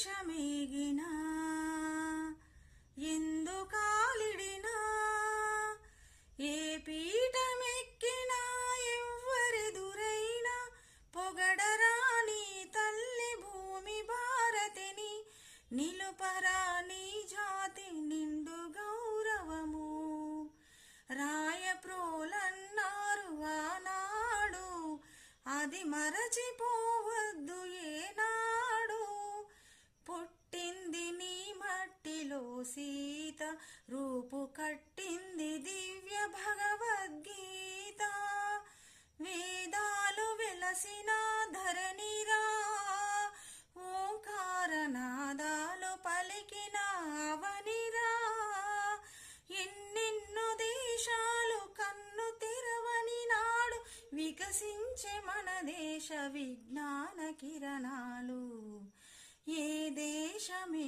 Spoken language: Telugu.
దేశమేగినా ఎందుకాలిడినా ఏ పీఠమెక్కినా ఎవ్వరెదురైనా పొగడరాని తల్లి భూమి భారతిని నిలుపరాని జాతి నిండు గౌరవము రాయప్రోలన్నారు ఆనాడు అది మరచిపోవద్దు ఏనాడు పుట్టింది నీ మట్టిలో సీత రూపు కట్టింది దివ్య భగవద్గీత వేదాలు వెలసిన ధరణిరా ఓంకారనాదాలు పలికిన అవనిరా ఎన్నెన్నో దేశాలు కన్ను తెరవని నాడు వికసించే మన దేశ విజ్ఞాన కిరణాలు ఏ దేశమే